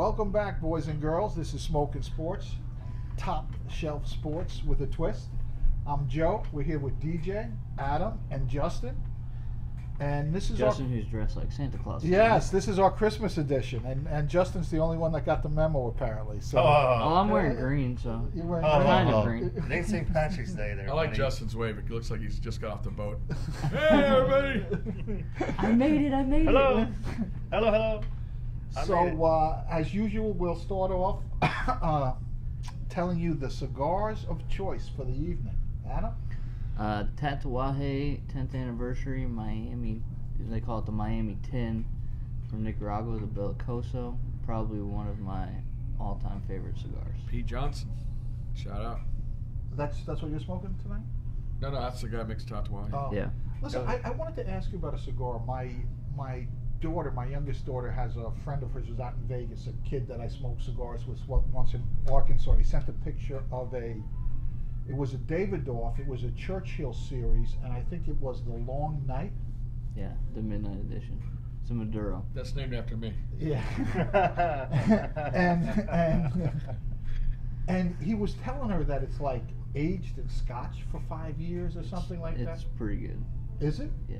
Welcome back, boys and girls. This is Smoking Sports, top shelf sports with a twist. I'm Joe. We're here with DJ, Adam, and Justin. And this is Justin, who's dressed like Santa Claus. Yes, this is our Christmas edition, and Justin's the only one that got the memo apparently. So, I'm wearing green, so you're wearing kind of green. It ain't St. Patrick's Day there. I like buddy. Justin's wave. It looks like he's just got off the boat. Hey, everybody! I made it. Hello. Hello. So, as usual, we'll start off telling you the cigars of choice for the evening. Adam? Tatuaje 10th anniversary, Miami. They call it the Miami 10 from Nicaragua, the Belicoso. Probably one of my all-time favorite cigars. Pete Johnson. Shout out. That's what you're smoking tonight? No, that's the guy mixed Tatuaje. Oh. Yeah. Listen, I wanted to ask you about a cigar. My daughter, my youngest daughter, has a friend of hers who's out in Vegas, a kid that I smoked cigars with once in Arkansas. He sent a picture of it was a Davidoff, it was a Churchill series, and I think it was the Long Night. Yeah, the Midnight Edition. It's a Maduro. That's named after me. Yeah. and he was telling her that it's like aged in Scotch for 5 years or something like that. It's pretty good. Is it? Yeah.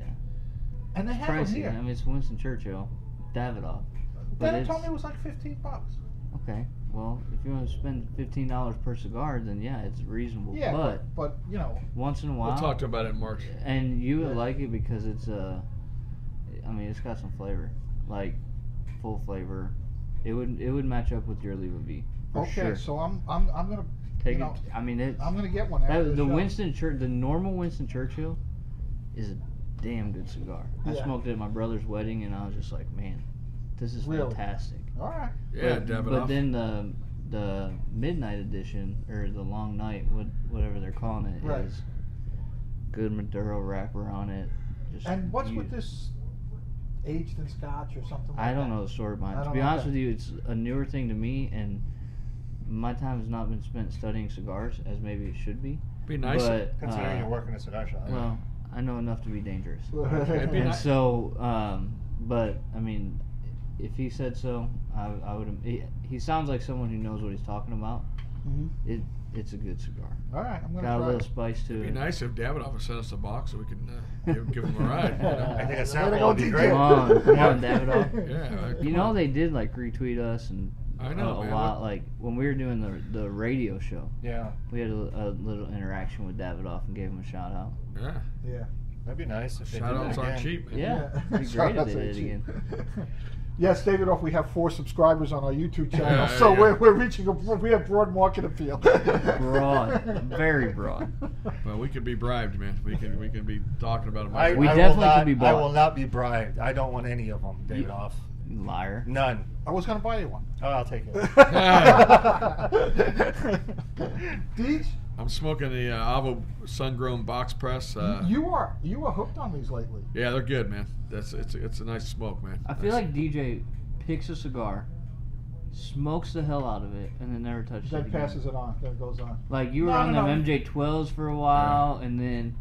And they It's have it pricey. here. I mean, it's Winston Churchill, Davidoff. Then it told me it was like $15. Okay. Well, if you want to spend $15 per cigar, then yeah, it's reasonable. Yeah, but but you know, once in a while, We'll talk to him about it in March. and you would Yeah. like it because it's I mean, it's got some flavor, like full flavor. It would match up with your Leva V. For okay. sure. So I'm gonna Take you it. know, I mean, it's I'm gonna get one. After the show. the normal Winston Churchill is a damn good cigar. I Yeah. smoked it at my brother's wedding, and I was just like, man, this is Really? fantastic. All right. Yeah, but Davidoff. then the Midnight Edition, or the Long Night, whatever they're calling it, Right. is good Maduro wrapper on it. Just And what's with this aged in Scotch or something like that? I don't know the story behind I it. To don't be know honest that. with you, it's a newer thing to me, and my time has not been spent studying cigars as maybe it should be. Be nice. But, Considering you're working a cigar shop. well, I know enough to be dangerous. It'd be And nice. so, but I mean, if he said so, I would. He sounds like someone who knows what he's talking about. Mhm. It's a good cigar. All right, I'm gonna Got a try little it. spice to It'd be it. nice if Davidoff would send us a box so we can give him a ride. You know? I think a Way to sample go, would be DJ. great. Come on, Davidoff. Yeah. You know they did like retweet us and I know, a man. lot. Like when we were doing the radio show, Yeah, we had a little interaction with Davidoff and gave him a shout out. Yeah. Yeah. that'd be nice if they Shout did outs that aren't again. cheap, man. Yeah, it'd be Shout great if out they to did it you. again. Yes, David Off, we have 4 subscribers on our YouTube channel, Yeah, so yeah. we're reaching we have broad market appeal. Broad, very broad. But we could be bribed, man. We can be talking about him. I, We I definitely will not, could be I bought. will not be bribed. I don't want any of them, David off. Liar. None. I was gonna buy you one. Oh, I'll take it. Deej, I'm smoking the Avo sun-grown box press. you are hooked on these lately. Yeah, they're good, man. It's a nice smoke, man. I feel like DJ picks a cigar, smokes the hell out of it, and then never touches it Then again. passes it on. Then it goes on. Like you were No, on no, them no. MJ12s for a while, and then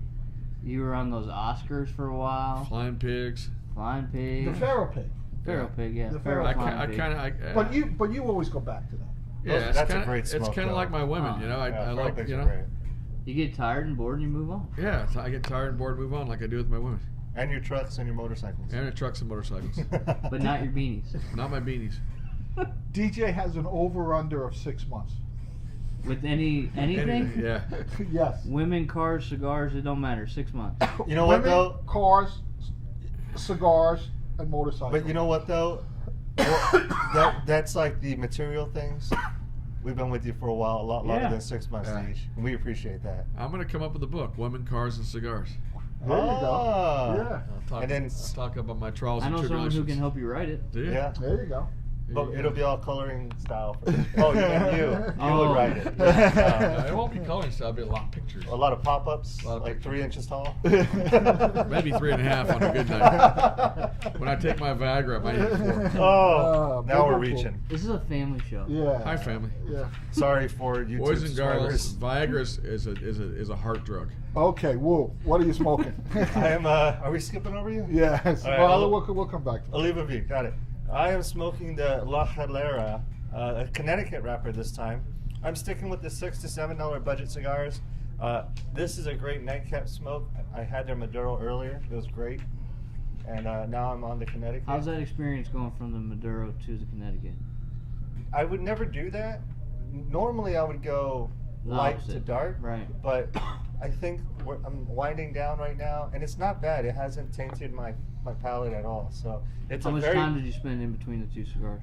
you were on those Oscars for a while. Flying pigs. Flying Pig. The Pharaoh pig. Pharaoh Pig, yeah. The Pharaoh Pharaoh I Flying Pig. kind of. But you always go back to that. Yeah, That's a kinda, great It's smoke, kind of though. like my women, you know. I Yeah, like, Pharaoh you are know. great. You get tired and bored and you move on. Yeah, so I get tired and bored, move on, like I do with my women. And your trucks and your motorcycles. And the trucks and motorcycles. But not your beanies. Not my beanies. DJ has an over/under of 6 months. With anything? Yeah. Yes. Women, cars, cigars, it don't matter. 6 months. You know what, Women, though? Cars, cigars, and motorcycles. But you know what, though? That's like the material things. We've been with you for a while, a lot longer Yeah. than 6 months Yeah. each. And we appreciate that. I'm gonna come up with a book: Women, Cars, and Cigars. There you go. Ah. Yeah. I'll talk about my trials I and know someone tribulations. who can help you write it. Do you? Yeah. There you go. But it'll be all coloring style. Oh, you Oh. would write it. It won't be coloring style. It'll be a lot of pictures. A lot of pop-ups, A lot of like pictures. 3 inches tall. Maybe 3.5 on a good night. When I take my Viagra, I might hit 4. Oh, now we're biblical. reaching. This is a family show. Yeah. Hi, family. Yeah. Sorry for YouTube Boys and girls, subscribers. Viagra is a heart drug. Okay, Woo. What are you smoking? I am. Are we skipping over you? Yes. All right, well, well- we'll come back to that. Oliva V, got it. I am smoking the La Galera A Connecticut wrapper this time. I'm sticking with the $6 to $7 budget cigars. This is a great nightcap smoke. I had their Maduro earlier. It was great. And now I'm on the Connecticut. How's that experience going from the Maduro to the Connecticut? I would never do that. Normally I would go light to Opposite. dark. Right. But I think I'm winding down right now, and it's not bad. It hasn't tainted my palate at all. So it's How a much very time did you spend in between the two cigars?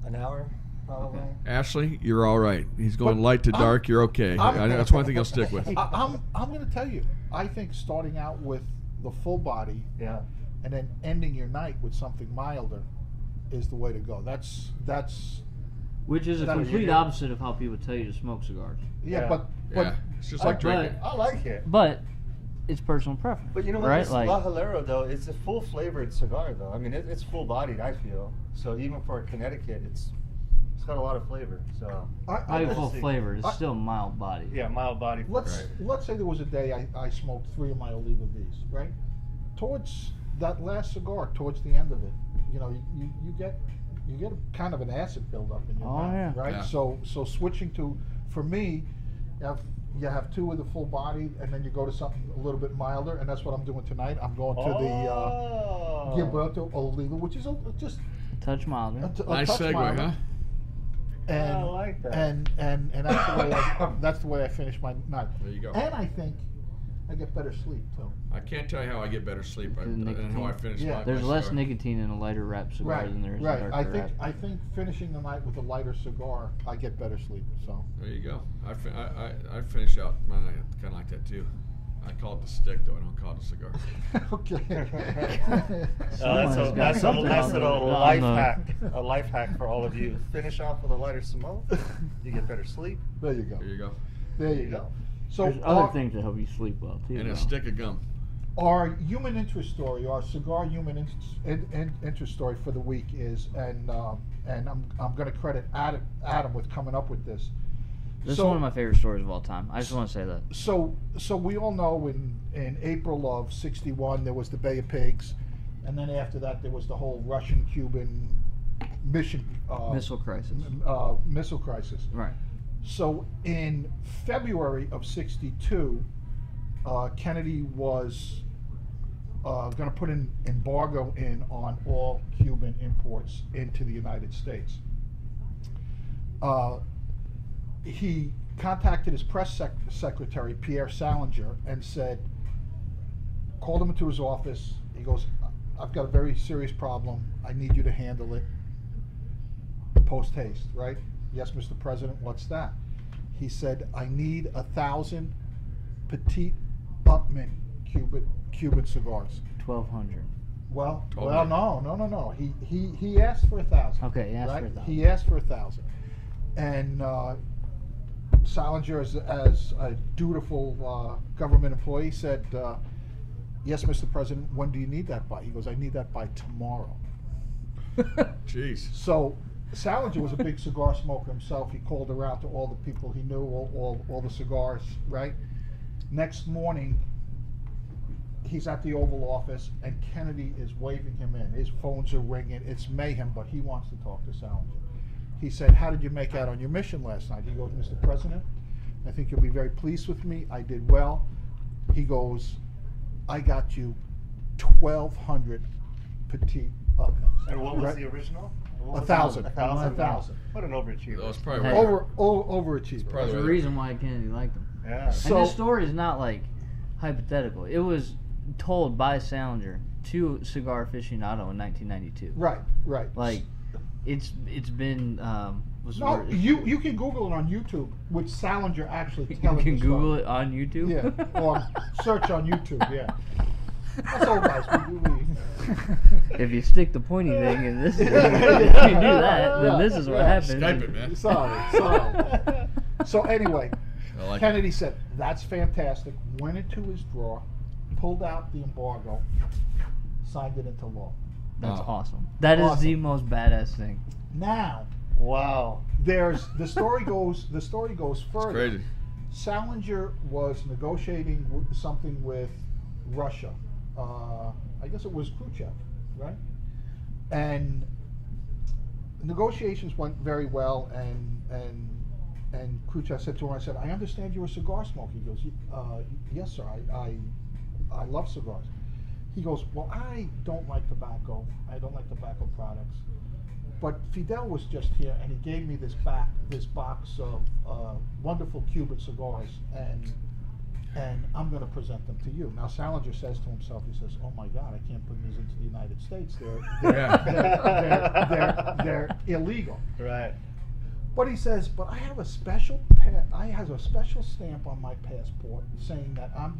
an hour probably. Okay. Ashley, you're all right. He's going But light to dark. You're okay. That's one thing he'll stick with. I'm going to tell you. I think starting out with the full body Yeah. and then ending your night with something milder is the way to go. That's Which is a That was complete your- opposite of how people tell you to smoke cigars. yeah, Yeah. but Yeah, it's just like but- drinking. I like it. But it's personal preference. But you know what? right? This La Halero, though, it's a full flavored cigar, though. I mean, it's full bodied, I feel. So even for a Connecticut, it's got a lot of flavor. So Not I even full see. flavor. It's I- still mild body. yeah, mild body. let's say there was a day I smoked 3 of my Oliva V's, right? Towards that last cigar, towards the end of it, you know, you get kind of an acid buildup in your Oh, mouth, yeah. right? Yeah. So switching to, for me, you have 2 of the full body, and then you go to something a little bit milder, and that's what I'm doing tonight. I'm going to Oh. the Gilberto Oliva, which is just Touch milder. a Nice touch segue, milder. huh? And I like that. and that's the way I finish my night. There you go. And I think I get better sleep too. I can't tell you how I get better sleep and how I finish Yeah. my There's my less cigar. nicotine in a lighter wrap cigar than there is right. a I darker think wrap. I think finishing the night with a lighter cigar, I get better sleep. So There you go. I finish out my night kind of like that too. I call it the stick though. I don't call it a cigar. okay. That's Someone's a got nice something little on the- life on the- hack. A life hack for all of you. Finish off with a lighter smoke. You get better sleep. There you go. There you go. There you go. So There's other things that help you sleep well too. And though. a stick of gum. our human interest story, our cigar human interest story for the week is, and I'm going to credit Adam with coming up with this. This is So- one of my favorite stories of all time. I just want to say that. So we all know in April of '61 there was the Bay of Pigs, and then after that there was the whole Russian-Cuban missile Missile crisis. crisis. Right. So in February of '62, Kennedy was going to put an embargo on all Cuban imports into the United States. He contacted his press secretary, Pierre Salinger, and called him into his office. He goes, I've got a very serious problem. I need you to handle it post haste, right? Yes, Mr. President, what's that? He said, I need 1,000 petite Upman Cuban cigars. 1,200. Well, 1,200. no. He asked for 1,000. Okay, he asked right? for 1,000. He asked for 1,000, and Salinger, as a dutiful government employee, said, "Yes, Mr. President. When do you need that by?" He goes, "I need that by tomorrow." Jeez. So Salinger was a big cigar smoker himself. He called around to all the people he knew, all the cigars, right? Next morning, he's at the Oval Office, and Kennedy is waving him in. His phones are ringing. It's mayhem, but he wants to talk to Salinger. He said, how did you make out on your mission last night? He goes, Mr. President, I think you'll be very pleased with me. I did well. He goes, I got you 1,200 petite Upmans. And what was Right? the original? 1,000. 1,000. 1,000. What an overachiever. That was probably Hey. right. Overachiever. Probably There's a right. reason why Kennedy liked him. Yeah. So- And this story is not like hypothetical. It was told by Salinger to cigar aficionado in 1992. Right. Like, it's been what's the No, word? you can Google it on YouTube, with Salinger actually You telling can the Google story. it on YouTube. Yeah, or search on YouTube. Yeah, that's old guys. If you stick the pointy thing in this, if you do that, then this is what Yeah. happens. Skype it, man. Sorry. So anyway, I like Kennedy said, "That's fantastic." Went into his drawer, pulled out the embargo, signed it into law. That's Wow. awesome. That is Awesome. the most badass thing. Now, Wow. there's the story goes further. crazy. Salinger was negotiating something with Russia. I guess it was Khrushchev, right? And negotiations went very well, and Khrushchev said to him, I said, I understand you're a cigar smoker. He goes, yes, sir, I love cigars. He goes, well, I don't like tobacco. I don't like tobacco products. But Fidel was just here, and he gave me this box of wonderful Cuban cigars, and I'm going to present them to you. Now Salinger says to himself, he says, "Oh my God, I can't bring these into the United States. They're illegal." Right. But he says, "But I have a special stamp on my passport saying that I'm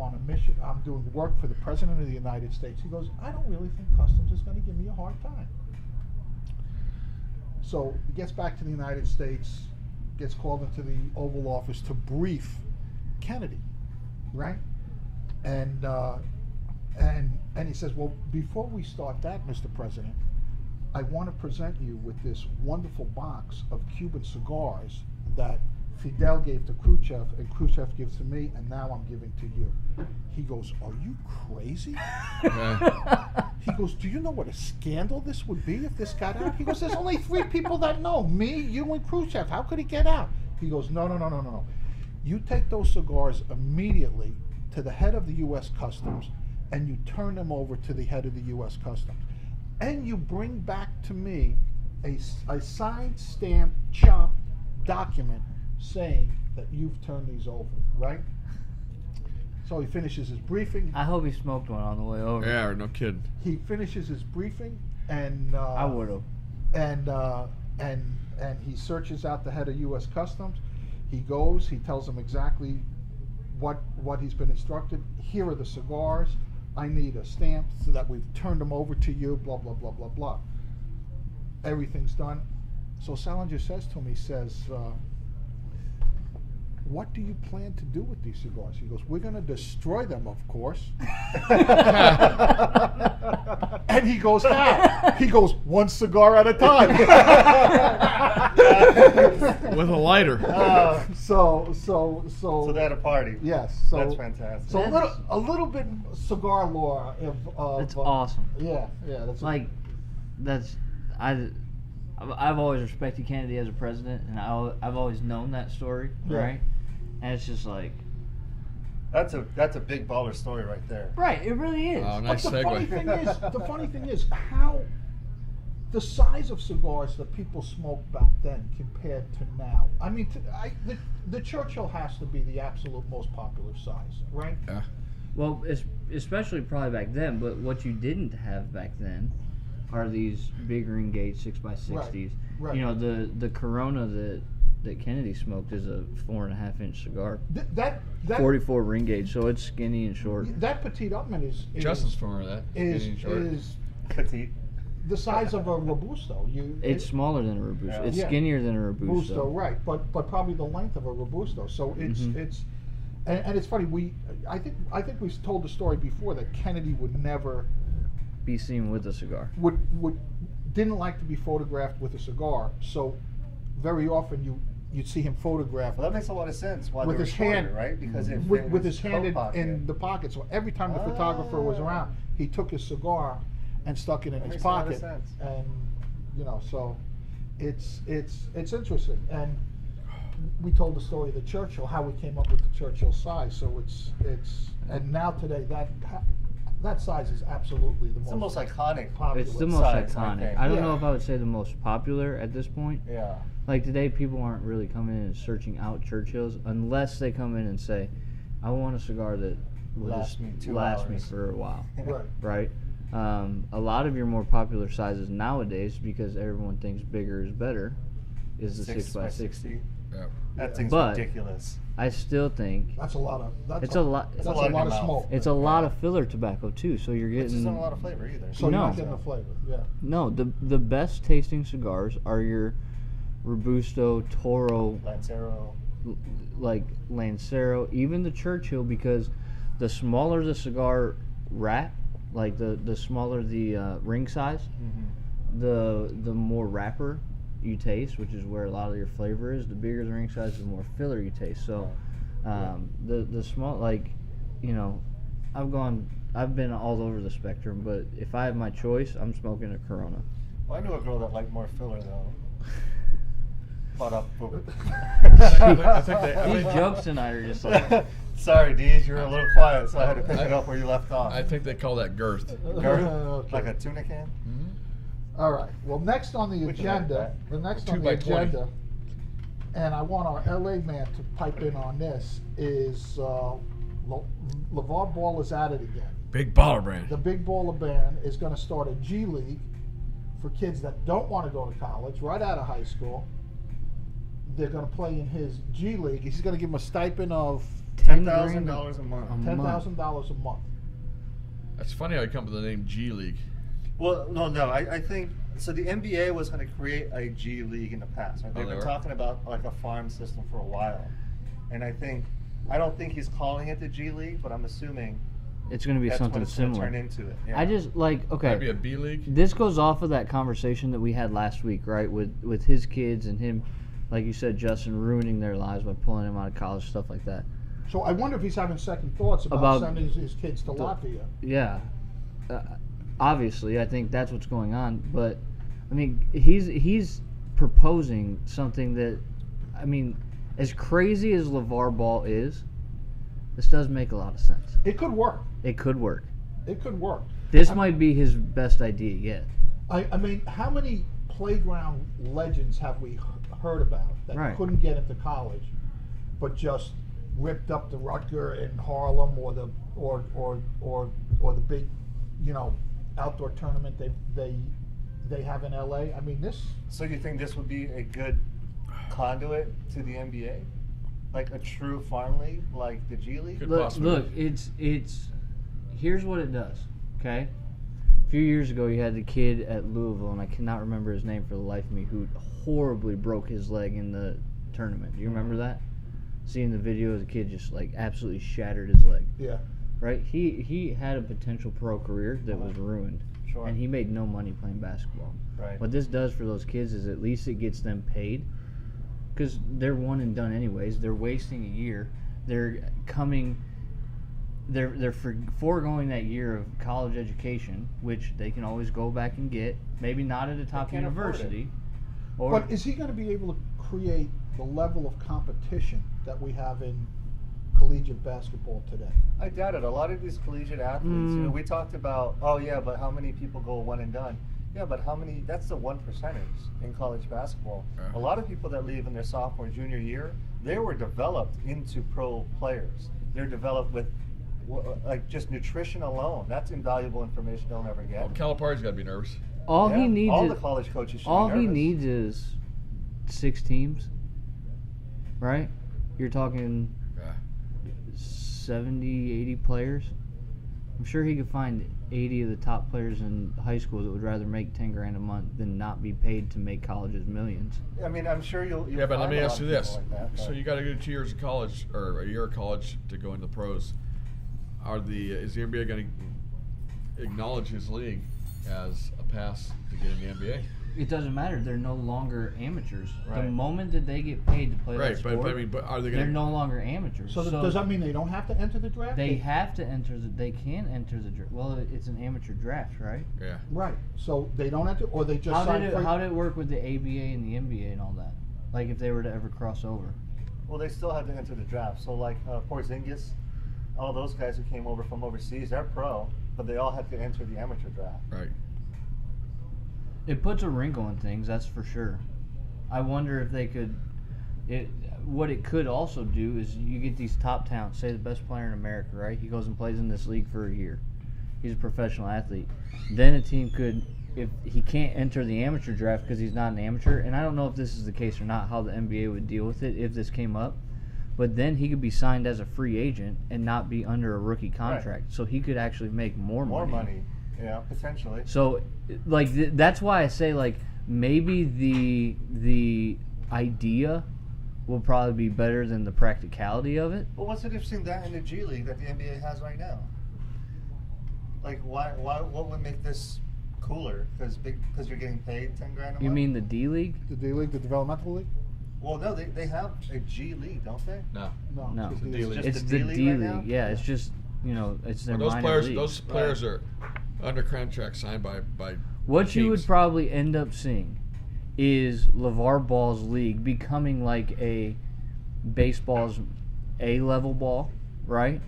on a mission. I'm doing work for the President of the United States." He goes, "I don't really think Customs is going to give me a hard time." So he gets back to the United States, gets called into the Oval Office to brief Kennedy, right? And he says, "Well, before we start that, Mr. President, I want to present you with this wonderful box of Cuban cigars that Fidel gave to Khrushchev, and Khrushchev gives to me, and now I'm giving to you." He goes, "Are you crazy?" He goes, "Do you know what a scandal this would be if this got out?" He goes, "There's only 3 people that know, me, you, and Khrushchev. How could it get out?" He goes, No. You take those cigars immediately to the head of the U.S. Customs, and you turn them over to the head of the U.S. Customs. And you bring back to me a signed, stamped, chopped document saying that you've turned these over, right? So he finishes his briefing. I hope he smoked one on the way over. Yeah, no kidding. He finishes his briefing, and I would have. And he searches out the head of U.S. Customs. He goes. He tells him exactly what he's been instructed. Here are the cigars. I need a stamp so that we've turned them over to you. Blah blah blah blah blah. Everything's done. So Salinger says to him, he says, "What do you plan to do with these cigars?" He goes, "We're going to destroy them, of course." And he goes, "How?" He goes, "1 cigar at a time." With a lighter. So they had a party. Yes. So That's fantastic. So a little bit cigar lore of It's awesome. Yeah. That's I've always respected Kennedy as a president, and I've always known that story, Yeah. right? And it's just like, That's a big baller story right there. right, it really is. Oh, nice But the segue. funny thing is how the size of cigars that people smoked back then compared to now. I mean, the Churchill has to be the absolute most popular size, right? Yeah. Well, especially probably back then, but what you didn't have back then are these big ring gauge 6x60s. Right. You know, the Corona that Kennedy smoked is a 4.5-inch cigar, That 44 ring gauge, so it's skinny and short. that Petite Upman is Justin's familiar with that. Skinny and short. is Petite. the size of a Robusto. It's smaller than a Robusto. Yeah. It's Yeah. skinnier than a Robusto. Robusto, right? But probably the length of a Robusto. So it's and it's funny. I think we told the story before that Kennedy would never Be seen with a cigar. didn't like to be photographed with a cigar. So very often you'd see him photographed Well, that makes a lot of sense. Why with they were his shorter, hand, right? Because if with it was his hand coat in the pocket. So every time the photographer was around, he took his cigar and stuck it in That his makes a lot of pocket. sense. And so it's interesting. And we told the story of the Churchill, how we came up with the Churchill size. So it's and now today that size is absolutely It's the most iconic. popular. It's the most size, I iconic. think. I don't Yeah. know if I would say the most popular at this point. Yeah. Like today, people aren't really coming in and searching out Churchills unless they come in and say, "I want a cigar that will Last just me 2 last me hours." for a while." Right. Right? A lot of your more popular sizes nowadays, because everyone thinks bigger is better, is the 6x60. Yeah. That thing's But- ridiculous. I still think That's a lot of. it's a lot. That's a a lot lot in of your smoke. mouth. It's a lot of filler tobacco too. So you're Which getting isn't a lot of flavor either. So you're No. not getting the flavor. Yeah. no. The best tasting cigars are your Robusto, Toro, Lancero. like Lancero, even the Churchill, because the smaller the cigar wrap, like the smaller the ring size, the more wrapper you taste, which is where a lot of your flavor is. The bigger the ring size, the more filler you taste. So the small, like, you know, I've been all over the spectrum, but if I have my choice, I'm smoking a Corona. Well, I knew a girl that liked more filler though. But up. I think These jokes tonight are just like. Sorry, Deej, you're a little quiet, so I had to pick it up where you left off. I think they call that girth. Girth? Okay. Like a tuna can? All right. Well, next on the We can agenda, make the next 2 on the by 20. agenda, and I want our LA man to pipe in on this, is Lavar Ball is at it again. Big baller brand. The Big Baller Band is going to start a G League for kids that don't want to go to college, right out of high school. They're going to play in his G League. He's going to give them a stipend of $10,000 a month. $10,000 a month. That's funny how you come up with the name G League. Well, no. I think so. The NBA was going to create a G League in the past. Right? Oh, They've they been were? talking about like a farm system for a while, and I don't think he's calling it the G League, but I'm assuming It's going to be that's something what it's going to similar. turn into. It. Yeah. I just like Maybe a okay. B League. This goes off of that conversation that we had last week, right? With his kids and him, like you said, Justin ruining their lives by pulling them out of college, stuff like that. So I wonder if he's having second thoughts about sending his kids to Latvia. Yeah, obviously, I think that's what's going on. But I mean, he's proposing something that, I mean, as crazy as Lavar Ball is, this does make a lot of sense. It could work. It could work. It could work. This might be his best idea yet. I mean, how many playground legends have we heard about that Right. couldn't get into college, but just ripped up the Rutger in Harlem or the big, outdoor tournament they have in LA? I mean, this. So you think this would be a good conduit to the NBA, like a true farm league, like the G League? Could Look, possibly. it's here's what it does. Okay, a few years ago you had the kid at Louisville, and I cannot remember his name for the life of me, who horribly broke his leg in the tournament. Do you remember that? Seeing the video, the kid just like absolutely shattered his leg. Yeah. Right? He had a potential pro career that was ruined, Sure. and he made no money playing basketball. Right. What this does for those kids is at least it gets them paid, because they're one and done anyways. They're wasting a year. They're foregoing that year of college education, which they can always go back and get. Maybe not at a top can't afford university. Or But is he going to be able to create the level of competition that we have in collegiate basketball today? I doubt it. A lot of these collegiate athletes, we talked about, oh yeah, but how many people go one and done? Yeah, but how many, that's the 1% in college basketball. Yeah. A lot of people that leave in their sophomore, junior year, they were developed into pro players. They're developed with, like, just nutrition alone. That's invaluable information they'll never get. Well, Calipari's got to be nervous. all he Yeah, needs all is the college coaches should all be he nervous. needs is 6 teams. Right? You're talking Yeah. 70, 80 players. I'm sure he could find 80 of the top players in high school that would rather make 10 grand a month than not be paid to make colleges millions. I mean, I'm sure you'll Yeah, but let find me a ask lot you of this. people like that, So but- you got to go 2 years of college or a year of college to go into the pros. Is the NBA going to acknowledge his league as a pass to get in the NBA? It doesn't matter. They're no longer amateurs. The Right. moment that they get paid to play Right, that but sport, I mean, but are they they're going to? no longer amateurs. So, does that mean they don't have to enter the draft? they have to enter they can enter the draft. Well, it's an amateur draft, right? Yeah. Right. So they don't enter, or they just How sign did for- it work with the ABA and the NBA and all that? Like if they were to ever cross over. Well, they still have to enter the draft. So, like Porzingis, all those guys who came over from overseas, they're pro, but they all have to enter the amateur draft. Right. It puts a wrinkle in things, that's for sure. I wonder if they could. What it could also do is you get these top talents. Say the best player in America, right? He goes and plays in this league for a year. He's a professional athlete. Then a team could, if he can't enter the amateur draft because he's not an amateur, and I don't know if this is the case or not, how the NBA would deal with it if this came up. But then he could be signed as a free agent and not be under a rookie contract, so he could actually make more money. More money, yeah, potentially. So, like, that's why I say, like, maybe the idea will probably be better than the practicality of it. Well, what's the difference between that and the G League that the NBA has right now? Like, what would make this cooler? Because you're getting paid 10 grand a month? You mean the D League? the D League, the developmental league? Well, no, they have a G League, don't they? No. No. it's the the D League. It's the the D League D right League. now? Yeah, it's just, it's their Those minor players, league. those players are under contract signed by What you would teams. probably end up seeing is Lavar Ball's league becoming like a baseball's A-level ball, right?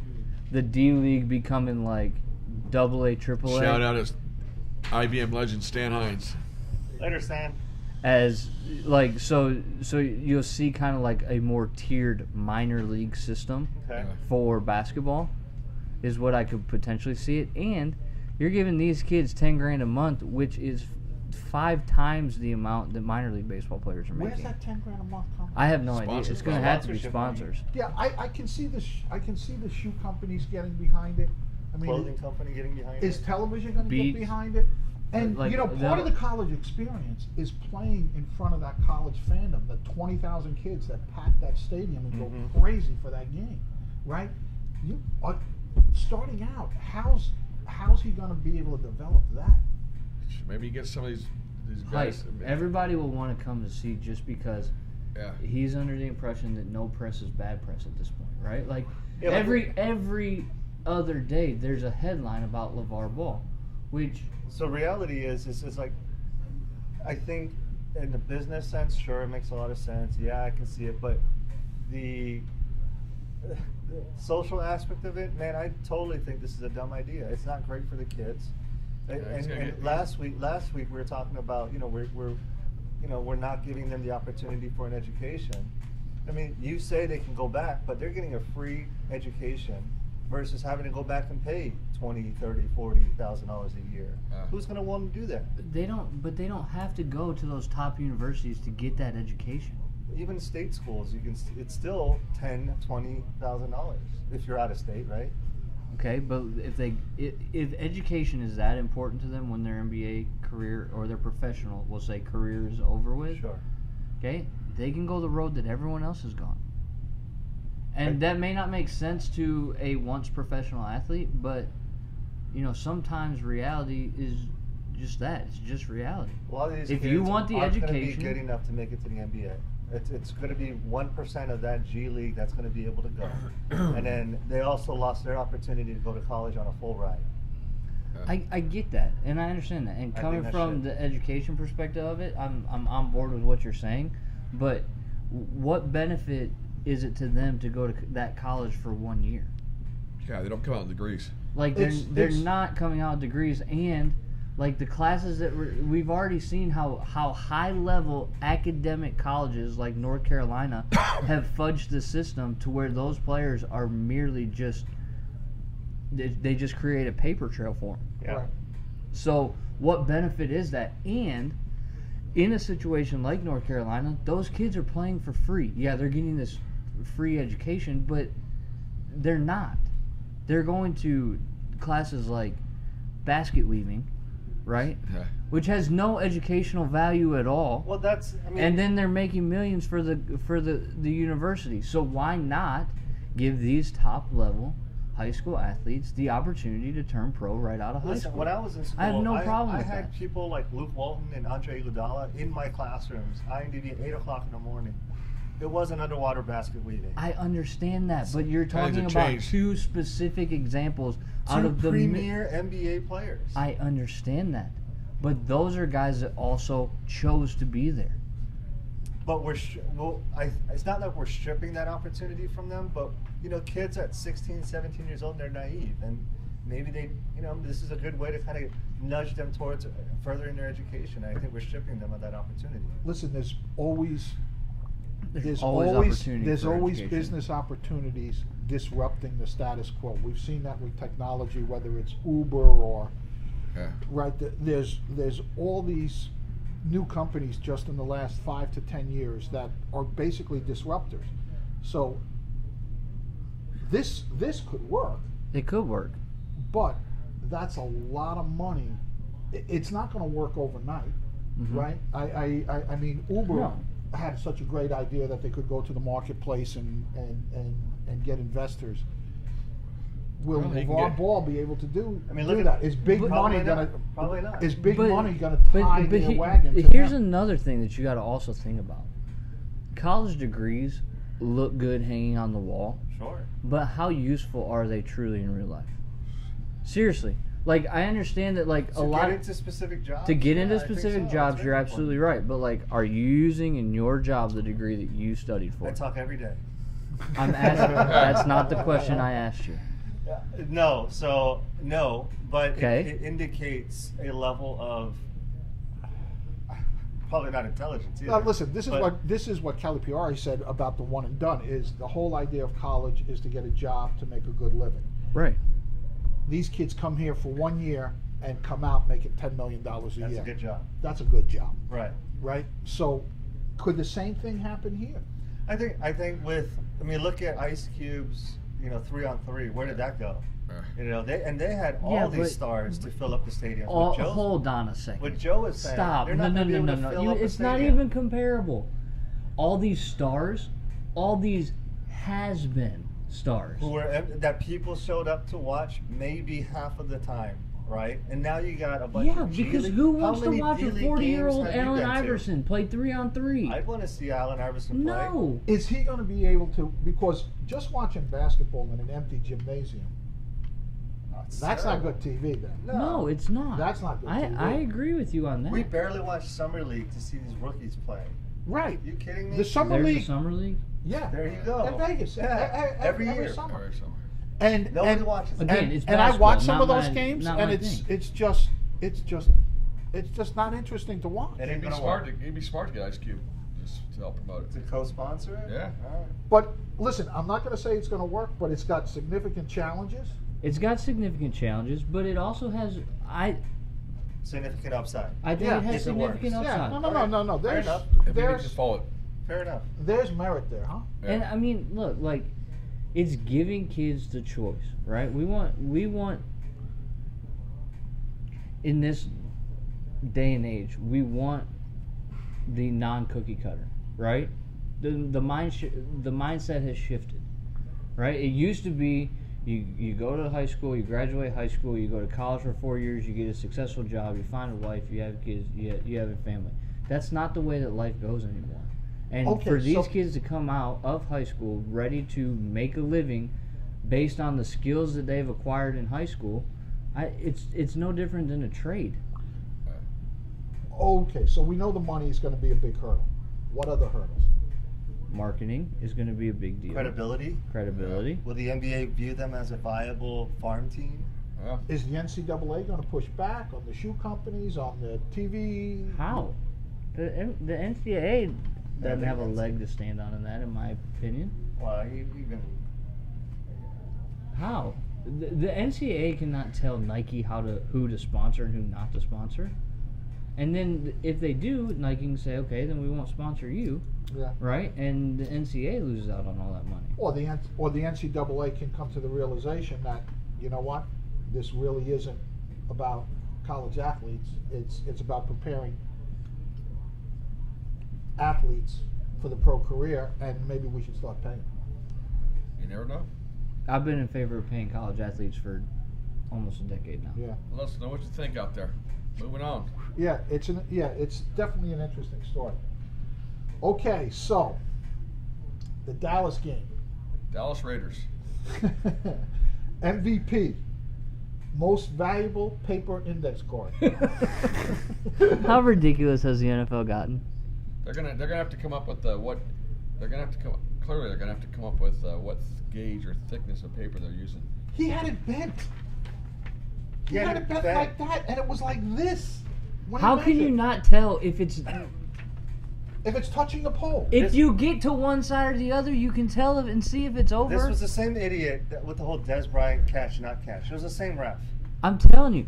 The D League becoming like AA, AAA. Shout out as IBM legend Stan Hines. Later, Stan. As like so you'll see kind of like a more tiered minor league system Okay. for basketball is what I could potentially see it. And you're giving these kids $10,000 a month, which is 5 times the amount that minor league baseball players are Where's making. that $10,000 a month come? I have no idea. Sponsors. It's going to have to be Sponsorship money. sponsors. Yeah, I can see the I can see the shoe companies getting behind it. I mean, Clothing company getting behind is it. television going to get Beats. behind it? And Like, you know, part of the college experience is playing in front of that college fandom, the 20,000 kids that pack that stadium and Mhm. go crazy for that game, right? You are starting out. How's he going to be able to develop that? Maybe you get some of these Like, guys. everybody will want to come to see just because Yeah. he's under the impression that no press is bad press at this point, right? Like, Yeah, like- every other day there's a headline about LeVar Ball, which So reality is like, I think in the business sense, sure, it makes a lot of sense. Yeah, I can see it, but the social aspect of it, man, I totally think this is a dumb idea. It's not great for the kids. he's gonna And get- last week we were talking about, we're not giving them the opportunity for an education. I mean, you say they can go back, but they're getting a free education versus having to go back and pay $20,000, $30,000, $40,000 a year. Who's going to want to do that? they don't have to go to those top universities to get that education. Even state schools, it's still $10,000, $20,000 if you're out of state, right? Okay, but if education is that important to them when their NBA career or their professional, we'll say, career is over with, Sure. okay, they can go the road that everyone else has gone. And that may not make sense to a once professional athlete, but sometimes reality is just that. It's just reality. A lot of these If kids you want the aren't gonna education- be good enough to make it to the NBA. It's going to be 1% of that G League that's going to be able to go, and then they also lost their opportunity to go to college on a full ride. I get that, and I understand that. And I coming think that from should- the education perspective of it, I'm on board with what you're saying. But what benefit is it to them to go to that college for 1 year? Yeah, they don't come out in degrees. Like they're not coming out with degrees, and like the classes that we've already seen how high level academic colleges like North Carolina have fudged the system to where those players are merely just they just create a paper trail for them. Yeah. Right. So what benefit is that? And in a situation like North Carolina, those kids are playing for free. Yeah, they're getting this free education, but they're not. They're going to classes like basket weaving, right? Yeah. Which has no educational value at all. Well, And then they're making millions for the university. So why not give these top level high school athletes the opportunity to turn pro right out of high listen, school? when I was in school, I have no problem I with had that. people like Luke Walton and Andre Iguodala in my classrooms, INDB at 8 o'clock in the morning. It wasn't underwater basket weaving. I understand that, but you're Times talking have about changed. 2 specific examples out Two of the premier NBA players. I understand that, but those are guys that also chose to be there. But it's not that we're stripping that opportunity from them, but kids at 16, 17 years old, they're naive, and maybe this is a good way to kind of nudge them towards furthering their education. I think we're stripping them of that opportunity. Listen, there's always opportunity there's for always education. business opportunities disrupting the status quo. We've seen that with technology, whether it's Uber or Yeah. right. There's all these new companies just in the last 5 to 10 years that are basically disruptors. So this could work, It could work. but that's a lot of money. It's not going to work overnight, Mhm. right? I mean, Uber No. had such a great idea that they could go to the marketplace and get investors. Will Well, they can LeVar get- Ball be able to do, I mean, look do at- that? Is big Probably money not. gonna Probably not. Is big But- money gonna tie their he- wagon to here's them? another thing that you got to also think about. College degrees look good hanging on the wall, Sure. but how useful are they truly in real life? Seriously, Like, I understand that, like, a lot get into specific jobs. to get Yeah, into I think specific so. jobs, It's you're very absolutely right. But, like, are you using in your job the degree that you studied for? important. I talk every day. I'm asking. That's not the question I asked you. No, so no, but Okay. it indicates a level of probably not intelligence either. Now, listen, this is but- what Calipiari said about the one and done. Is the whole idea of college is to get a job to make a good living. Right. These kids come here for 1 year and come out making $10 million a year. That's a good job. That's a good job, Right. right? So, could the same thing happen here? I think look at Ice Cube's 3-on-3. Where did that go? They had all Yeah, these but- stars to fill up the stadiums. Oh, What Joe's- hold on a second. What Joe is saying. Stop. They're No, not no, gonna no, be no, able to no. fill up a It's not stadium. even comparable. All these stars, all these has-been stars. That people showed up to watch maybe half of the time, right? And now you got a bunch Yeah, of G because League- who how wants to many watch a D-League 40-year-old games have you Allen been to? Iverson play 3-on-3? I'd want to see Allen Iverson play. No. Is he going to be able to? Because just watching basketball in an empty gymnasium, It's that's not terrible. good TV. Then No, it's not. That's not good I TV. agree with you on that. We barely watch Summer League to see these rookies play. right. You kidding me? The summer There's league, the summer league. yeah, There you go. in Vegas, Yeah, every year. summer. All right, so. And Nobody watches it. Again, and, it's and I basketball, watch some of not those my- games, not and my it's thing. it's just not interesting to watch. It ain't It'd be gonna smart. work. It'd be smart to get Ice Cube just to help promote it. To co-sponsor it? Yeah. All right. But listen, I'm not going to say it's going to work, but it's got significant challenges. It's got significant challenges, but it also has Significant upside. I think Yeah, it has if it works. significant Yeah, upside. no. Fair There's enough. If you there's just follow it. Fair enough. there's merit there, huh? Yeah. And I mean, look, like, it's giving kids the choice, right? We want in this day and age, we want the non-cookie cutter, right? The mindset has shifted, right? It used to be you go to high school, you graduate high school, you go to college for 4 years, you get a successful job, you find a wife, you have kids, you have a family. That's not the way that life goes anymore. And Okay, for these so- kids to come out of high school ready to make a living based on the skills that they've acquired in high school, it's no different than a trade. Okay, so we know the money is going to be a big hurdle. What other hurdles? Marketing is going to be a big deal. Credibility. Credibility. Will the NBA view them as a viable farm team? Yeah. Is the NCAA going to push back on the shoe companies, on the TV? How? The NCAA doesn't think have a that's- leg to stand on in that, in my opinion. Well, even How? The NCAA cannot tell Nike who to sponsor and who not to sponsor. And then if they do, Nike can say, okay, then we won't sponsor you, Yeah. right? And the NCAA loses out on all that money. Or the NCAA can come to the realization that, you know what, this really isn't about college athletes. It's about preparing athletes for the pro career, and maybe we should start paying. You never know. I've been in favor of paying college athletes for almost a decade now. Yeah. Let us know what you think out there. Moving on. Yeah, it's definitely an interesting story. Okay, so the Dallas game. Dallas Raiders. MVP, most valuable paper index card. How ridiculous has the NFL gotten? They're gonna have to come up with what they're gonna have to come. Clearly, they're gonna have to come up with what gauge or thickness of paper they're using. He had it bent. He Yeah, had it bent bent. like that, and it was like this. when he How can you measured. not tell if it's If it's touching the pole. if you get to one side or the other, you can tell and see if it's over. this was the same idiot with the whole Des Bryant catch, not catch. It was the same ref. I'm telling you,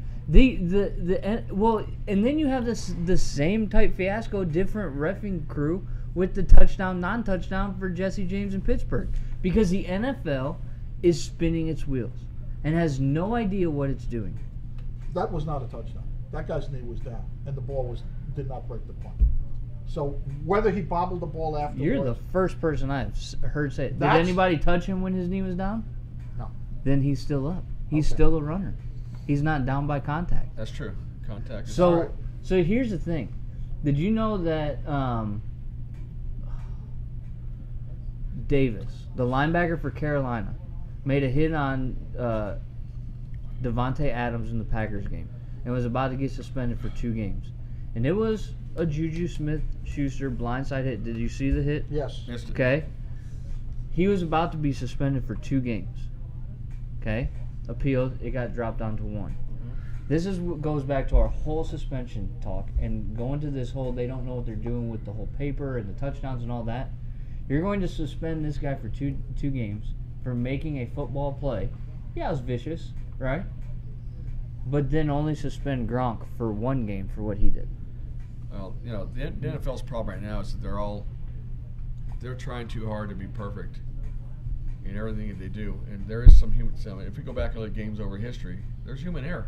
well, and then you have the same type fiasco, different reffing crew with the touchdown, non-touchdown for Jesse James in Pittsburgh, because the NFL is spinning its wheels and has no idea what it's doing. That was not a touchdown. That guy's knee was down, and the ball did not break the plane. So whether he bobbled the ball afterwards, You're the first person I've heard say it. Did That's- anybody touch him when his knee was down? No. Then he's still up. He's Okay. still a runner. He's not down by contact. That's true. Contact. is- So, Alright. so here's the thing. Did you know that Davis, the linebacker for Carolina, made a hit on Devontae Adams in the Packers game and was about to get suspended for 2 games. And it was a Juju Smith-Schuster blindside hit. Did you see the hit? Yes. Missed it. Okay. He was about to be suspended for 2 games. Okay. Appealed. It got dropped down to 1. This is what goes back to our whole suspension talk and going to this whole they don't know what they're doing with the whole paper and the touchdowns and all that. You're going to suspend this guy for two games for making a football play. Yeah, it was vicious, right? But then only suspend Gronk for 1 game for what he did. Well, you know, the NFL's problem right now is that they're trying too hard to be perfect in everything that they do, and there is some human. If we go back and look at games over history, there's human error.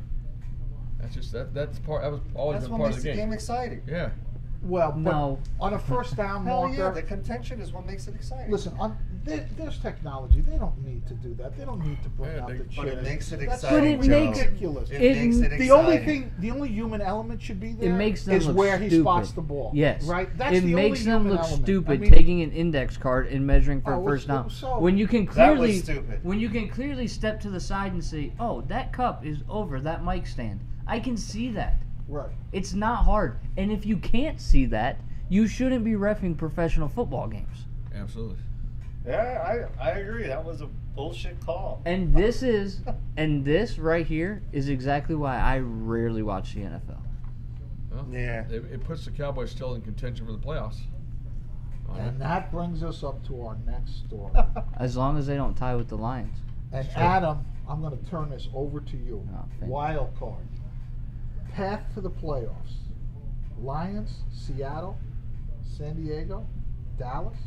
That's just that's part. That was always That's been what part makes of the the game. game exciting. Yeah. Well, No. but on a first down Hell marker. yeah, the contention is what makes it exciting. Listen, there's technology. They don't need to do that. They don't need to bring Yeah, out the but it chairs. makes it That's exciting, But it makes- ridiculous. It It- makes it The only exciting. the only human element should be there. It makes them is look where he stupid. spots the ball. Yes. Right. That's it the makes only them human look element. stupid I mean, taking an index card and measuring for Oh, a first down. so- when you can That was clearly stupid. when you can clearly step to the side and say, "Oh, that cup is over that mic stand." I can see that. Right. It's not hard. And if you can't see that, you shouldn't be reffing professional football games. Absolutely. Yeah, I agree. That was a bullshit call. And this right here is exactly why I rarely watch the NFL. Well, Yeah. It puts the Cowboys still in contention for the playoffs. And that brings us up to our next story. As long as they don't tie with the Lions. And Adam, I'm going to turn this over to you. Oh, thank you. Wild card. Path to the playoffs. Lions, Seattle, San Diego, Dallas,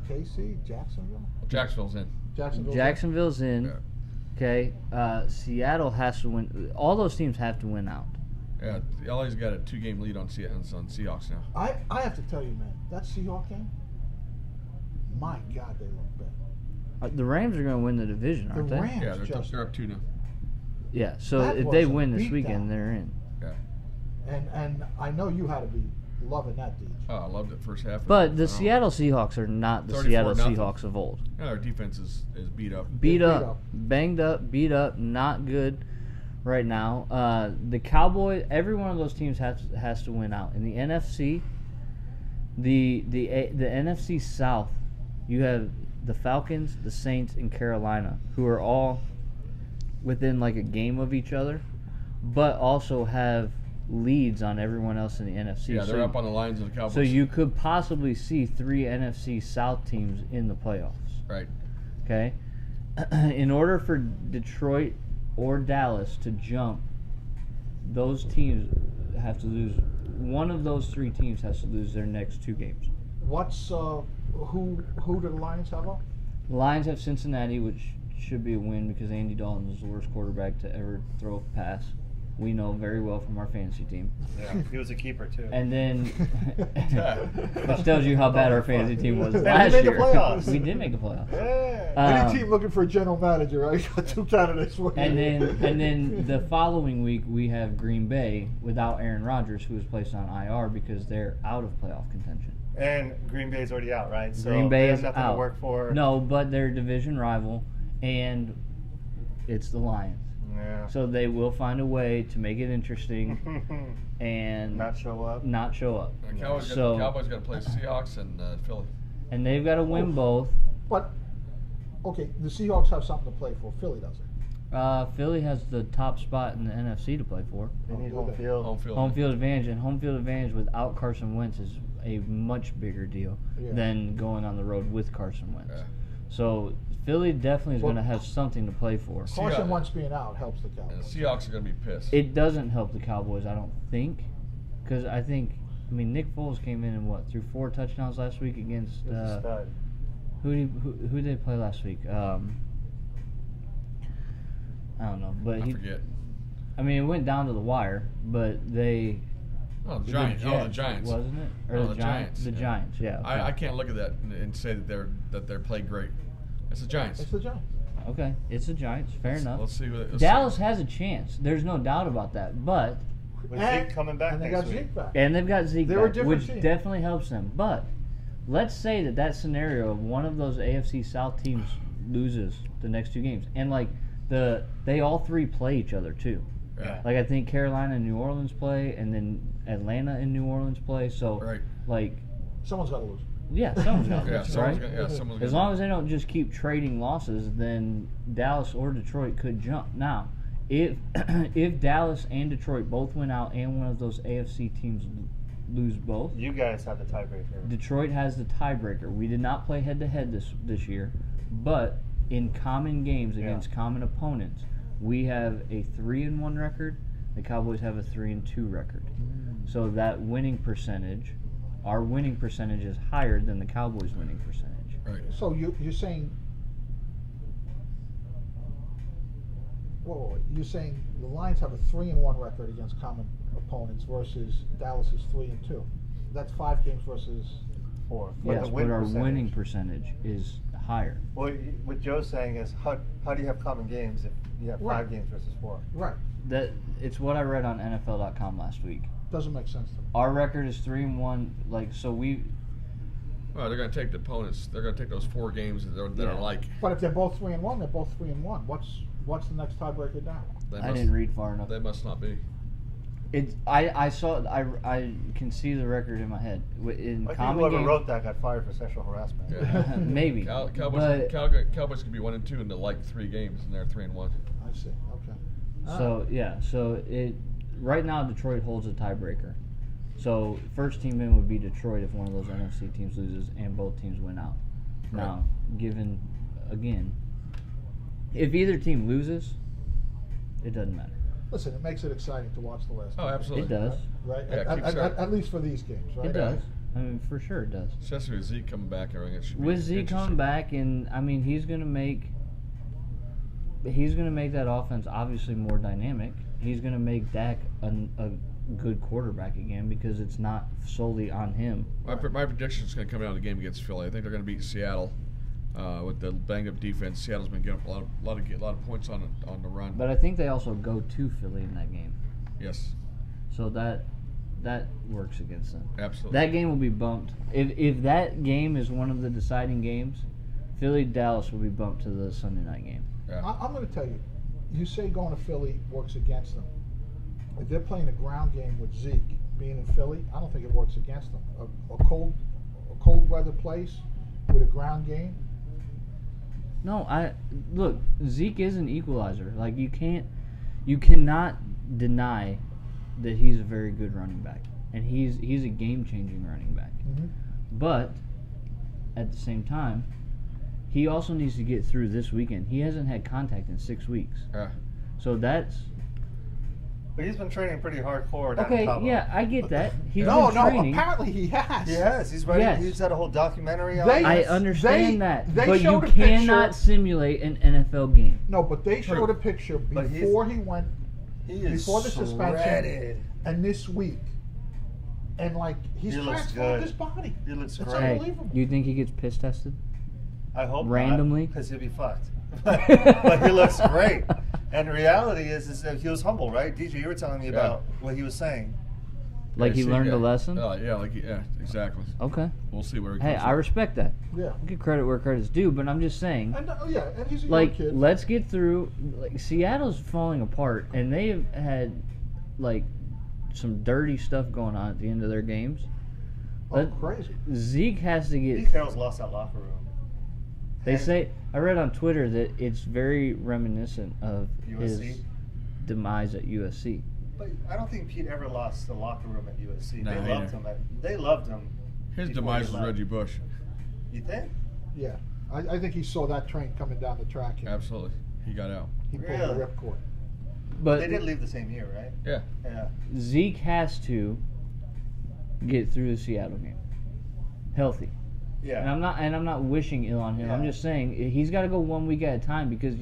KC, Jacksonville. Jacksonville's in. Jacksonville's in. Yeah. Okay. Seattle has to win. All those teams have to win out. Yeah, LA's got a 2-game lead on Seahawks now. I have to tell you, man, that Seahawks game, my God, they look bad. The Rams are going to win the division, The aren't they? Rams Yeah, just, they're up 2 now. Yeah. So That if was they a win this beatdown. weekend, they're in. Yeah. and I know you had to be loving that, Deej. Oh, I loved it first half. But the Oh. Seattle Seahawks are not the 34-0. Seattle Seahawks of old. Yeah, their defense is beat up. Beat beat up, up. banged up, beat up, not good right now. The Cowboys, every one of those teams has to win out. In the NFC, the NFC South, you have the Falcons, the Saints, and Carolina, who are all within like a game of each other, but also have leads on everyone else in the NFC. Yeah, they're up on the Lions and the Cowboys. So you could possibly see 3 NFC South teams in the playoffs. Right. Okay? In order for Detroit or Dallas to jump, those teams have to lose. One of those 3 teams has to lose their next 2 games. What's who do the Lions have up? The Lions have Cincinnati, which should be a win because Andy Dalton is the worst quarterback to ever throw a pass. We know very well from our fantasy team. Yeah, he was a keeper too. And then, which tells you how bad our fantasy team was we last made the year. playoffs. We did make the playoffs. Yeah. Any team looking for a general manager, right? Got 2 candidates. And then the following week we have Green Bay without Aaron Rodgers, who was placed on IR because they're out of playoff contention. And Green Bay's already out, right? So Green Bay they have is nothing out. to work for. No, but they're a division rival, and it's the Lions. Yeah. So they will find a way to make it interesting and Not show up. not show up. The Cowboys, So- Cowboys got to play Seahawks and Philly. And they've got to win both. But okay, the Seahawks have something to play for. Philly doesn't. Philly has the top spot in the NFC to play for. They need do home that. field. Home field. Home field advantage, and home field advantage without Carson Wentz is a much bigger deal Yeah. than going on the road with Carson Wentz. Yeah. So Philly definitely is Well, going to have something to play for. Carson Seahawks- Wentz being out helps the And the Cowboys. Seahawks are going to be pissed. It doesn't help the Cowboys, I don't think, because I mean, Nick Foles came in and threw 4 touchdowns last week against He's a stud. who did they play last week? I don't know, but I forget. I mean, it went down to the wire, but they. Oh, the Giants. Jets, The Giants. wasn't it? Or No, the the Giants? Giants, The yeah. Giants, yeah. Okay. I can't look at that and say that they're playing great. It's the Giants. It's the Giants. Okay, it's the Giants. Fair enough. Let's see who. Dallas has a chance. There's no doubt about that. But With And- Zeke coming back and they next got week. Zeke back. and they've got Zeke They were a back, different which team. definitely helps them. But let's say that scenario of one of those AFC South teams loses the next 2 games, and like they all three play each other too. Yeah. Like I think Carolina and New Orleans play, and then Atlanta and New Orleans play. So Right. like Someone's got to lose. yeah, someone's got Yeah, right. someone's As gonna- long as they don't just keep trading losses, then Dallas or Detroit could jump. Now, if if Dallas and Detroit both win out and one of those AFC teams lose both, You guys have the tiebreaker. Detroit has the tiebreaker. We did not play head to head this year, but in common games against common opponents, we have a 3-1 record. The Cowboys have a 3-2 record. So that winning percentage, our winning percentage is higher than the Cowboys' winning percentage. Right. So you're saying, whoa, you're saying the Lions have a 3-1 record against common opponents versus Dallas's 3-2. That's 5 games versus 4. Yes, but our winning percentage is higher. Well, what Joe's saying is, how do you have common games if you have 5 Right. games versus 4? right. That it's what I read on NFL.com last week. Doesn't make sense to me. Our record is 3-1. Like so, we Well, they're going to take the opponents. They're going to take those 4 games that are like. But if they're both 3-1, they're both 3-1. What's the next tiebreaker down? I didn't read far enough. They must not be. It's I saw I can see the record in my head. In I think common whoever games, wrote that got fired for sexual harassment. Yeah. maybe. Cowboys could be 1-2 and they're like 3 games and they're 3-1. I see. Okay. So yeah, so it right now Detroit holds a tiebreaker. So first team in would be Detroit if one of those NFC teams loses and both teams win out. Now, given again, if either team loses, it doesn't matter. Listen, it makes it exciting to watch the last. Oh, game. absolutely. It does. Right. Yeah, it keeps at least for these games, right? It does. I mean, for sure it does. Especially with Zeke coming back and everything. It should be With Zeke interesting. coming back, and I mean, he's gonna make that offense obviously more dynamic. He's gonna make Dak a good quarterback again because it's not solely on him. My prediction is going to come down to the game against Philly. I think they're going to beat Seattle with the banged up defense. Seattle's been getting up a lot of points on the run. But I think they also go to Philly in that game, Yes, so that works against them. absolutely. That game will be bumped. If that game is one of the deciding games, Philly Dallas will be bumped to the Sunday night game. Yeah. I'm going to tell you. You say going to Philly works against them. If they're playing a ground game with Zeke being in Philly, I don't think it works against them. A cold weather place with a ground game. No, look. Zeke is an equalizer. Like you cannot deny that he's a very good running back, and he's a game-changing running back. Mm-hmm. But at the same time, he also needs to get through this weekend. He hasn't had contact in 6 weeks, Yeah. so that's But he's been training pretty hardcore. down in okay. Cabo. Yeah, I get that. He's No, been training. apparently he has. He has. He's ready. Yes. He's had a whole documentary on They- it. I understand They that, but you showed a cannot picture- simulate an NFL game. No, but they showed a picture But he's- before he went, He is before the suspension, shredded. and this week, and like he's He looks transformed good. his body. He looks It's great. Hey, unbelievable. do you think he gets piss tested? I hope randomly? because he'll be fucked. But he looks great. And the reality is that he was humble, right? DJ, you were telling me about what he was saying. Like he See, learned yeah. a lesson? Yeah, exactly. Okay. We'll see where he Hey, comes I from. respect that. Yeah. I give credit where credit's due, but I'm just saying, And and he's a like, young kid. let's get through. Like, Seattle's falling apart, and they have had like some dirty stuff going on at the end of their games. Crazy. Zeke has to Pete get. Carroll's lost that locker room. They say I read on Twitter that it's very reminiscent of his USC? demise at USC. But I don't think Pete ever lost the locker room at USC. No, they he loved didn't. him. They loved him. His before demise he was left. Reggie Bush. You think? Yeah, I think he saw that train coming down the track. And Absolutely. He got out. He pulled Really? the ripcord. But They did leave the same year, right? Yeah. Yeah. Zeke has to get through the Seattle game healthy. Yeah. And I'm not wishing ill on him. I'm Yeah. just saying he's got to go 1 week at a time because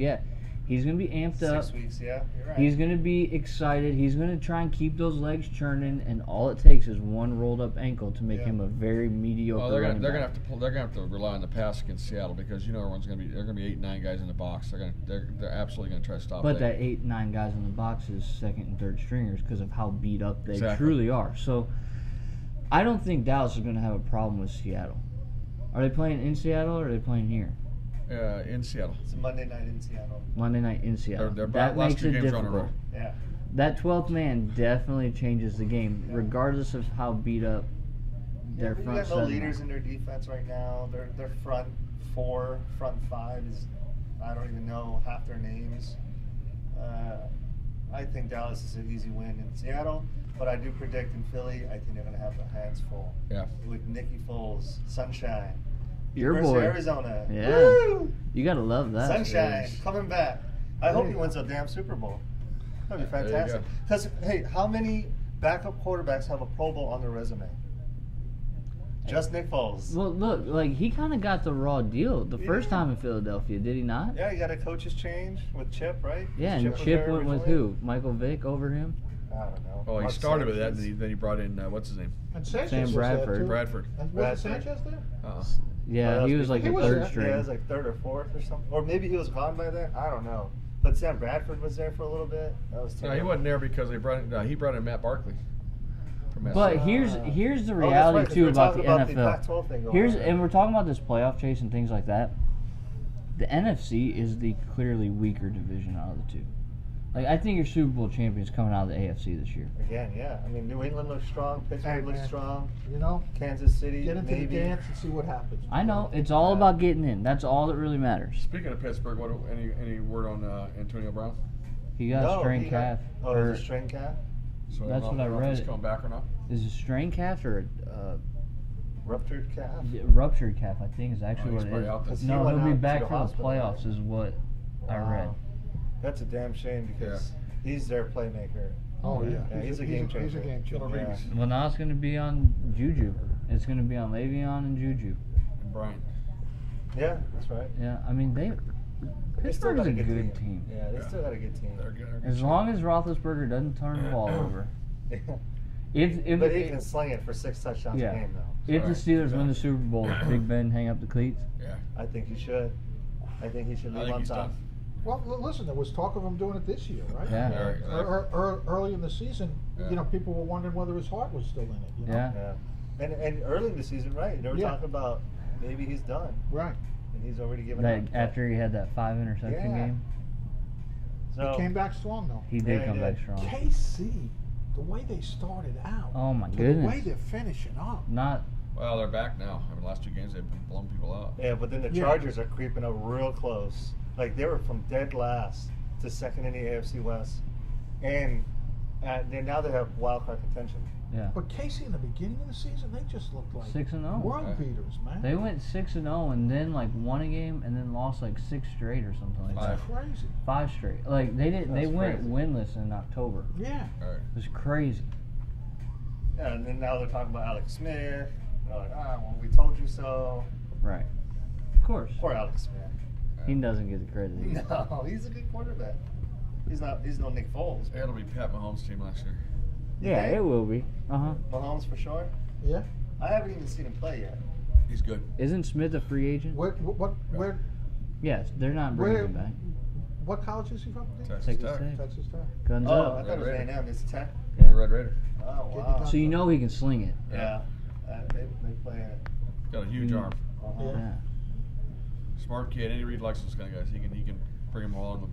he's gonna be amped up. 6 weeks, yeah. You're right. He's gonna be excited. He's gonna try and keep those legs churning, and all it takes is one rolled up ankle to make Yeah. him a very mediocre. Well, they're running gonna back. have to rely on the pass against Seattle because everyone's gonna be 8-9 guys in the box. They're absolutely gonna try to stop. But that 8-9 guys in the box is second and third stringers because of how beat up they Exactly. truly are. So I don't think Dallas is gonna have a problem with Seattle. Are they playing in Seattle or are they playing here? In Seattle. It's a Monday night in Seattle. Monday night in Seattle. Their That last makes two it games are on the difficult. road. Yeah. That 12th man definitely changes the game, Yeah. regardless of how beat up their You front got no seven. leaders in their defense right now. Their front four, front five is, I don't even know half their names. I think Dallas is an easy win in Seattle, but I do predict in Philly, I think they're going to have their hands full. Yeah. With Nicky Foles, Sunshine. Your University boy. of Arizona. Yeah. Woo! You gotta love that. Sunshine, is- coming back. I hope he wins a damn Super Bowl. That'd be There you fantastic. go. Because, hey, how many backup quarterbacks have a Pro Bowl on their resume? Just Nick Foles. Well, look, like he kind of got the raw deal the first Yeah. time in Philadelphia, did he not? Yeah, you got a coach's change with Chip, right? Yeah, and was Chip there went with originally? who? Michael Vick over him? I don't know. Oh, he Mark started with that, Sanchez. and then he brought in what's his name? And Sanchez Sam was Bradford. there too. Bradford. And Bradford. was Sanchez there? Yeah, Well, he was like he the was third there. string. Yeah, it was like third or fourth or something. Or maybe he was gone by then. I don't know. But Sam Bradford was there for a little bit. That was No, terrible. he wasn't there because they brought in, he brought in Matt Barkley. From But Minnesota. here's the Oh, that's reality right, 'cause too we're about talking the about the NFL. Pac-12 thing going Here's on. and we're talking about this playoff chase and things like that. The NFC is the clearly weaker division out of the two. Like I think your Super Bowl champions coming out of the AFC this year. Again, yeah. I mean, New England looks strong. Pittsburgh Hey, looks man. strong. You know, Kansas City, get into maybe. the dance and see what happens. I know it's all Yeah. about getting in. That's all that really matters. Speaking of Pittsburgh, any word on Antonio Brown? He got a strained he got- calf. Oh, or it's a strained calf? So That's what I don't know if read. He's coming back or not? is it a strained calf or Ruptured calf? a ruptured calf? I think is actually Oh, what he's it probably is. out then. He No, went he'll be out to back the for the hospital, playoffs, is what I read. Wow. That's a damn shame because he's their playmaker. Oh yeah, Yeah, he's a game He's a changer. game Killer changer. Reeves Well, now it's going to be on Juju. It's going to be on Le'Veon and Juju. and Brian. Yeah, that's right. Yeah, I mean They still Pittsburgh is got a good team. Yeah, they still got a good team. They're good. As long as Roethlisberger doesn't turn the ball over. If But he can sling it for 6 touchdowns Yeah. a game, though. if the Right, Steelers win the exactly. Super Bowl, does Big Ben hang up the cleats? Yeah. I think he should. I think he should I leave think on he's top. done. Well, listen, there was talk of him doing it this year, right? Yeah. Yeah, exactly. Early in the season, Yeah. you know, people were wondering whether his heart was still in it. You know? Yeah. Yeah. And early in the season, right? They were Yeah. talking about maybe he's done. Right. And he's already given That up. after he had that 5 interception Yeah. game, So, He came back strong though. he did Yeah, he come did. back strong. KC, the way they started out, Oh my to the way goodness! they're finishing up. Not Well, they're back now. I mean, the last 2 games they've been blowing people out. yeah, but then the Yeah. Chargers are creeping up real close. Like they were from dead last to second in the AFC West, and then now they have wild card contention. yeah. But KC in the beginning of the season, they just looked like 6-0. world Yeah. beaters, man. They went 6-0 and then like won a game and then lost like 6 straight or something like that. It's crazy. 5 straight. Like they didn't. They That's went crazy. winless in October. Yeah. All right. It was crazy. Yeah, and then now they're talking about Alex Smith. They're like, well, we told you so. Right. Of course. Poor Alex Smith. He doesn't get the credit. he gets. No, he's a good quarterback. He's no Nick Foles. but It'll be Pat Mahomes' team last year. Yeah, think? it will be. Mahomes for sure. Yeah. I haven't even seen him play yet. He's good. Isn't Smith a free agent? Where, Yes, they're not bringing where, him back. what college is he from? Texas Texas Tech. Tech. Texas Tech. Guns Oh, I up. thought it was Red A&M. It's Tech. He's a Red Raider. Oh, Get wow. it So you know he can sling it. Yeah. They play it. Got a huge arm. Uh-huh. Yeah. Yeah. Smart kid. Andy Reid likes those kind of guys. He can bring them along,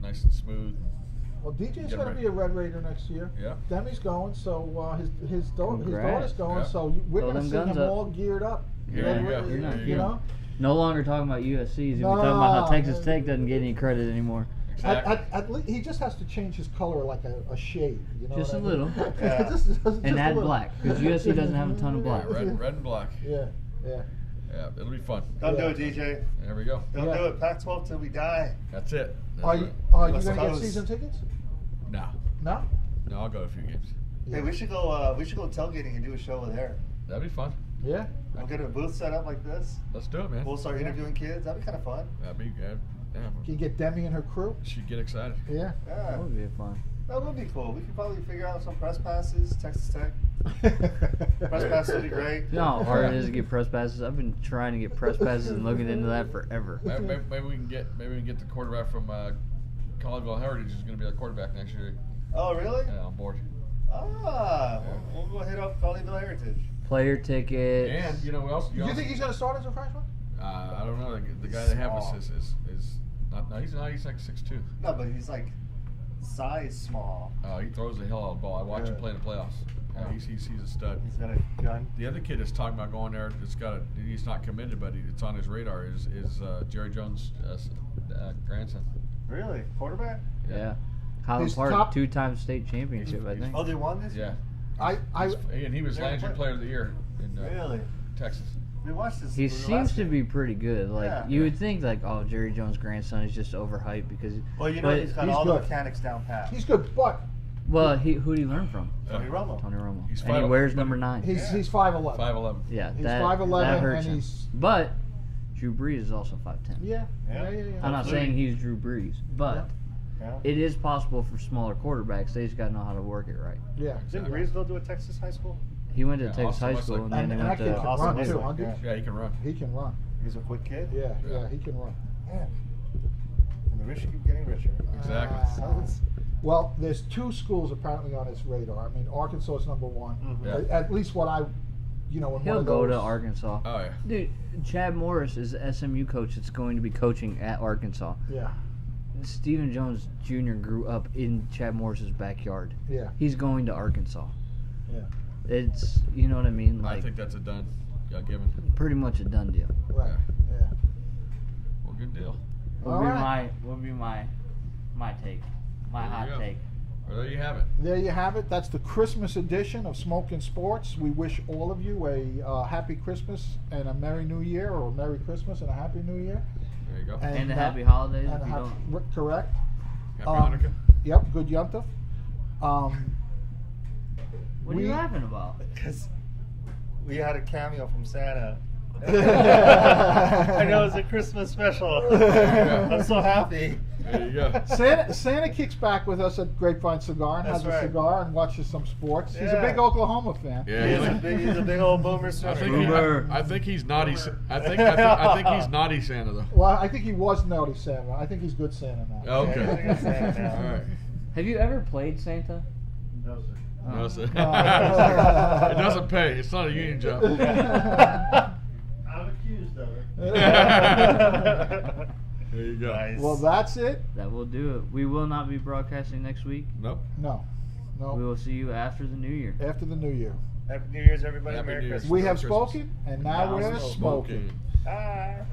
nice and smooth. Well, DJ's Get going to ready. be a Red Raider next year. Yeah. Demi's going, so his daughter's Congrats. going, Yeah. so we're Throw going to see them guns him up. all geared up. Here Red you go. Raider, Here you you go. know. No longer talking about USC. He's gonna be talking about how No, Texas man. Tech doesn't get any credit anymore. Exactly. At least he just has to change his color like a shade. You know Just what a I mean? little. Yeah. just And a add little. black, 'cause USC doesn't have a ton of black. Yeah, red and black. Yeah, yeah. Yeah, it'll be fun. Don't Yeah. do it, DJ. There we go. Don't Yeah. do it. Pac-12 till we die. That's it. That's Are it. you West going to get Coast. season tickets? No. No. No, I'll go to a few games. Hey, we should go. We should go tailgating and do a show over there. That'd be fun. Yeah. We'll get a booth set up like this. Let's do it, man. We'll start Yeah. interviewing kids. That'd be kind of fun. That'd be good. Yeah. Can you get Demi and her crew? She'd get excited. Yeah. Yeah, That would be fun. that would be cool. We could probably figure out some press passes. Texas Tech press passes would be great. You know how hard it is to get press passes? I've been trying to get press passes and looking into that forever. Maybe we can get the quarterback from Collegeville Heritage who's going to be our quarterback next year. Oh, really? Yeah, on board. We'll go hit up Colleyville Heritage. Player ticket. And you know what else? Do you think he's going to start as a freshman? I don't know. The guy they have Small. is not. No, he's not. He's like 6'2". No, but he's like size small. He throws the hell out of the ball. I watched him Good. play in the playoffs. Yeah, he's a stud. He's got a gun. The other kid is talking about going there. He's not committed, but it's on his radar. Is Jerry Jones' grandson? Really? Quarterback? Yeah. Highland His Park, top- 2-time state championship, I think. Oh, they won this Yeah. year? And he was They're Landry play- Player of the Year in Really? Texas. We watched this. He the seems last to game. be pretty good. Like Yeah. you would think, like, oh, Jerry Jones' grandson is just overhyped because. Well, you know but he's got he's all the good. mechanics down pat. He's good, but who did he learn from? Tony Romo. Tony Romo. He's And he 5'11", wears but number 9. he's Yeah. he's 5'11". 5'11". Yeah, He's that 5'11", that hurts and him. he's- But Drew Brees is also 5'10". Yeah. Yeah. I'm not saying he's Drew Brees, but Yeah. it is possible for smaller quarterbacks. They just got to know how to work it right. Yeah. Didn't Breeze go to a Texas high school? He went to Yeah, Texas Austin High Westlake. School, and then And he that went kid to. can Austin run Westlake, too. Andre. yeah. Yeah, he can run. He can run. He's a quick kid. Yeah, Yeah. yeah, he can run. Yeah. And the rich keep getting richer. Exactly. Well, there's 2 schools apparently on his radar. I mean, Arkansas is number 1. Mhm. Yeah. At least what I, in one He'll of go those. to Arkansas. Oh yeah. Dude, Chad Morris is the SMU coach that's going to be coaching at Arkansas. Yeah, Stephen Jones Jr. grew up in Chad Morris's backyard. yeah, He's going to Arkansas. yeah. It's, you know what I mean? I Like, think that's a done. Given. pretty much a done deal. Right. Yeah. Well, good deal. All right. Would be my take, my There you hot go. take. Well, there you have it. There you have it. That's the Christmas edition of Smoking Sports. We wish all of you a happy Christmas and a Merry New Year, or a Merry Christmas and a Happy New Year. There you go. And a happy holidays and if you a don't. correct. Happy Hanukkah. Yep. Good Yontif. What are you laughing about? Because we had a cameo from Santa. I know it's a Christmas special. I'm so happy. There you go. Santa kicks back with us at Grapevine Cigar and That's has a right. cigar and watches some sports. He's a Yeah. big Oklahoma fan. Yeah, He's a big old boomer I swimmer. think, Boomer. I think he's naughty. I think he's naughty Santa though. Well, I think he was naughty Santa. I think he's good Santa now. Okay. I think it's Santa now. All right. Have you ever played Santa? No, sir. No, sir. No. It doesn't pay. It's not a union job. I'm accused of it. There you go. Nice. Well, that's it. That will do it. We will not be broadcasting next week. Nope. No, We no. will see you after the new year. After the New Year, Happy New Year's, everybody. Happy Merry New Year's. Christmas. we have Christmas. spoken, and now Now we're smoking. smoking. Bye.